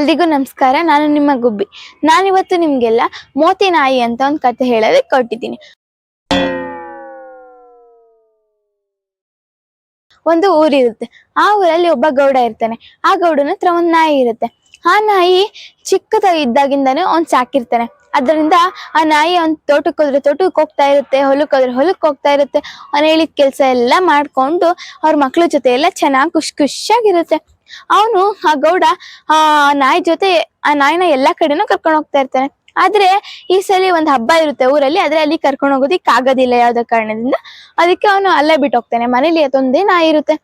ಎಲ್ರಿಗೂ ನಮಸ್ಕಾರ. ನಾನು ನಿಮ್ಮ ಗುಬ್ಬಿ. ನಾನಿವತ್ತು ನಿಮ್ಗೆಲ್ಲ ಮೋತಿ ನಾಯಿ ಅಂತ ಒಂದು ಕತೆ ಹೇಳೋದಕ್ಕೆ ಕೊಟ್ಟಿದ್ದೀನಿ. ಒಂದು ಊರಿರುತ್ತೆ. ಆ ಊರಲ್ಲಿ ಒಬ್ಬ ಗೌಡ ಇರ್ತಾನೆ. ಆ ಗೌಡನ ಹತ್ರ ಒಂದು ನಾಯಿ ಇರುತ್ತೆ. ಆ ನಾಯಿ ಚಿಕ್ಕದಾಗಿದ್ದಾಗಿಂದಾನು ಅವ್ನು ಸಾಕಿರ್ತಾನೆ. ಅದರಿಂದ ಆ ನಾಯಿ ಅವ್ನ ತೋಟಕ್ಕೆ ಹೋದ್ರೆ ತೋಟಕ್ಕೆ ಹೋಗ್ತಾ ಇರುತ್ತೆ, ಹೊಲಕ್ಕೆ ಹೋದ್ರೆ ಹೊಲಕ್ಕೆ ಹೋಗ್ತಾ ಇರುತ್ತೆ. ಅವ್ನು ಹೇಳಿದ ಕೆಲಸ ಎಲ್ಲ ಮಾಡ್ಕೊಂಡು ಅವ್ರ ಮಕ್ಳ ಜೊತೆ ಎಲ್ಲ ಚೆನ್ನಾಗಿ ಖುಷಿಯಾಗಿರುತ್ತೆ. ಅವನು ಆ ಗೌಡ ಆ ನಾಯಿ ಜೊತೆ ಆ ನಾಯಿನ ಎಲ್ಲಾ ಕಡೆನೂ ಕರ್ಕೊಂಡು ಹೋಗ್ತಾ ಇರ್ತಾನೆ. ಆದ್ರೆ ಈ ಸಲ ಒಂದ್ ಹಬ್ಬ ಇರುತ್ತೆ ಊರಲ್ಲಿ. ಆದ್ರೆ ಅಲ್ಲಿ ಕರ್ಕೊಂಡು ಹೋಗೋದಿಕ್ ಆಗೋದಿಲ್ಲ ಯಾವ್ದೋ ಕಾರಣದಿಂದ. ಅದಕ್ಕೆ ಅವನು ಅಲ್ಲೇ ಬಿಟ್ಟು ಹೋಗ್ತಾನೆ. ಮನೇಲಿ ಅದೊಂದೇ ನಾಯಿ ಇರುತ್ತೆ.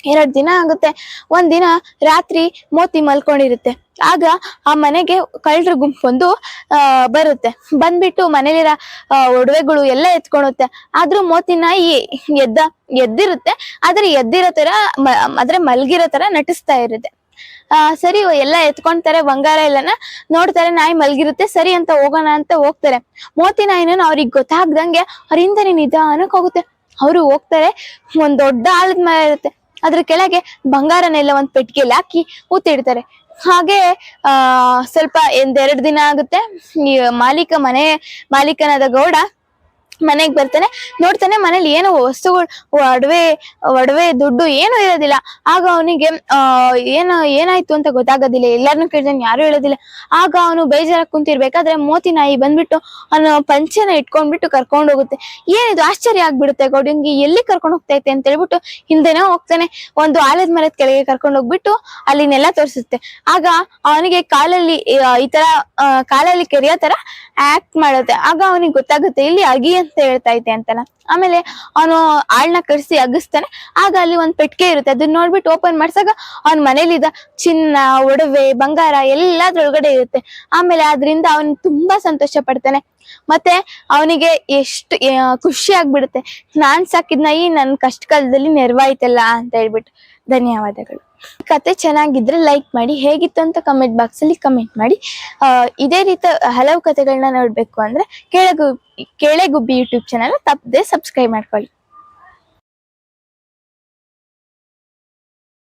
2 ದಿನ ಆಗುತ್ತೆ. ಒಂದಿನ ರಾತ್ರಿ ಮೋತಿ ಮಲ್ಕೊಂಡಿರುತ್ತೆ. ಆಗ ಆ ಮನೆಗೆ ಕಳ್ಳರ ಗುಂಪೊಂದು ಬರುತ್ತೆ. ಬಂದ್ಬಿಟ್ಟು ಮನೇಲಿರೋ ಒಡವೆಗಳು ಎಲ್ಲ ಎತ್ಕೊಳುತ್ತೆ. ಆದ್ರೂ ಮೋತಿ ನಾಯಿ ಎದ್ದಿರುತ್ತೆ. ಆದ್ರೆ ಎದ್ದಿರೋ ತರ ಆದ್ರೆ ಮಲ್ಗಿರೋ ತರ ನಟಿಸ್ತಾ ಇರುತ್ತೆ. ಸರಿ ಎಲ್ಲ ಎತ್ಕೊಂತಾರೆ, ಬಂಗಾರ ಎಲ್ಲನ ನೋಡ್ತಾರೆ. ನಾಯಿ ಮಲ್ಗಿರುತ್ತೆ. ಸರಿ ಅಂತ ಹೋಗೋಣ ಅಂತ ಹೋಗ್ತಾರೆ. ಮೋತಿ ನಾಯಿನ ಅವ್ರಿಗೆ ಗೊತ್ತಾಗ್ದಂಗೆ ಅವ್ರಿಂದನೇ ನಿಧಾನಕ್ಕೆ ಹೋಗುತ್ತೆ. ಅವರು ಹೋಗ್ತಾರೆ. ಒಂದ್ ದೊಡ್ಡ ಆಲದ ಮರ ಇರುತ್ತೆ. ಅದ್ರ ಕೆಳಗೆ ಬಂಗಾರನೆಲ್ಲ ಒಂದ್ ಪೆಟ್ಟಿಗೆಯಲ್ಲಿ ಹಾಕಿ ಊತಿಡ್ತಾರೆ. ಹಾಗೆ ಸ್ವಲ್ಪ 2 ದಿನ ಆಗುತ್ತೆ. ಈ ಮಾಲೀಕನಾದ ಗೌಡ ಮನೆಗ್ ಬರ್ತಾನೆ. ನೋಡ್ತಾನೆ ಮನೇಲಿ ಏನೋ ವಸ್ತುಗಳು, ಒಡವೆ ದುಡ್ಡು ಏನು ಇರೋದಿಲ್ಲ. ಆಗ ಅವನಿಗೆ ಏನಾಯ್ತು ಅಂತ ಗೊತ್ತಾಗೋದಿಲ್ಲ. ಎಲ್ಲಾರನ್ನೂ ಕೇಳ್ತಾನೆ, ಯಾರು ಹೇಳೋದಿಲ್ಲ. ಆಗ ಅವನು ಬೇಜಾರಾಗಿ ಕುಂತಿರ್ಬೇಕಾದ್ರೆ ಮೋತಿ ನಾಯಿ ಬಂದ್ಬಿಟ್ಟು ಅವನು ಪಂಚೆನ ಇಟ್ಕೊಂಡ್ಬಿಟ್ಟು ಕರ್ಕೊಂಡು ಹೋಗುತ್ತೆ. ಏನಿದು ಆಶ್ಚರ್ಯ ಆಗ್ಬಿಡುತ್ತೆ ಗೌಡಂಗೆ, ಎಲ್ಲಿ ಕರ್ಕೊಂಡು ಹೋಗ್ತೈತೆ ಅಂತ ಹೇಳ್ಬಿಟ್ಟು ಹಿಂದೆನೋ ಹೋಗ್ತಾನೆ. ಒಂದು ಆಲದ ಮರದ ಕೆಳಗೆ ಕರ್ಕೊಂಡು ಹೋಗ್ಬಿಟ್ಟು ಅಲ್ಲಿನೆಲ್ಲ ತೋರಿಸುತ್ತೆ. ಆಗ ಅವನಿಗೆ ಕಾಲಲ್ಲಿ ಈ ತರ ಕಾಲಲ್ಲಿ ಕೆರೆಯೋ ತರ ಆಕ್ಟ್ ಮಾಡುತ್ತೆ. ಆಗ ಅವನಿಗೆ ಗೊತ್ತಾಗುತ್ತೆ ಇಲ್ಲಿ ಅಗಿ ಅಂತ ಹೇಳ್ತಾ ಐತೆ ಅಂತಲ್ಲ. ಆಮೇಲೆ ಅವನು ಆಳ್ನ ಕರ್ಸಿ ಅಗಿಸ್ತಾನೆ. ಆಗ ಅಲ್ಲಿ ಒಂದ್ ಪೆಟ್ಟಿಗೆ ಇರುತ್ತೆ. ಅದನ್ನ ನೋಡ್ಬಿಟ್ಟು ಓಪನ್ ಮಾಡ್ಸಾಗ ಅವನ್ ಮನೇಲಿದ್ದ ಚಿನ್ನ, ಒಡವೆ, ಬಂಗಾರ ಎಲ್ಲ ಅದ್ರೊಳಗಡೆ ಇರುತ್ತೆ. ಆಮೇಲೆ ಅದ್ರಿಂದ ಅವನ್ ತುಂಬಾ ಸಂತೋಷ ಪಡ್ತಾನೆ. ಮತ್ತೆ ಅವನಿಗೆ ಎಷ್ಟು ಖುಷಿ ಆಗ್ಬಿಡುತ್ತೆ. ನಾನ್ ಸಾಕಿದ್ ನಾಯಿ ನನ್ ಕಷ್ಟ ಕಾಲದಲ್ಲಿ ನೆರವಾಯ್ತಲ್ಲ ಅಂತ ಹೇಳ್ಬಿಟ್ಟು. ಧನ್ಯವಾದಗಳು. ಕತೆ ಚೆನ್ನಾಗಿದ್ರೆ ಲೈಕ್ ಮಾಡಿ, ಹೇಗಿತ್ತು ಅಂತ ಕಮೆಂಟ್ ಬಾಕ್ಸ್ ಅಲ್ಲಿ ಕಮೆಂಟ್ ಮಾಡಿ. ಇದೇ ರೀತಿ ಹಲವು ಕತೆಗಳನ್ನ ನೋಡ್ಬೇಕು ಅಂದ್ರೆ ಕೇಳೆಗುಬ್ಬಿ ಯೂಟ್ಯೂಬ್ ಚಾನಲ್ ತಪ್ಪದೆ ಸಬ್ಸ್ಕ್ರೈಬ್ ಮಾಡ್ಕೊಳ್ಳಿ.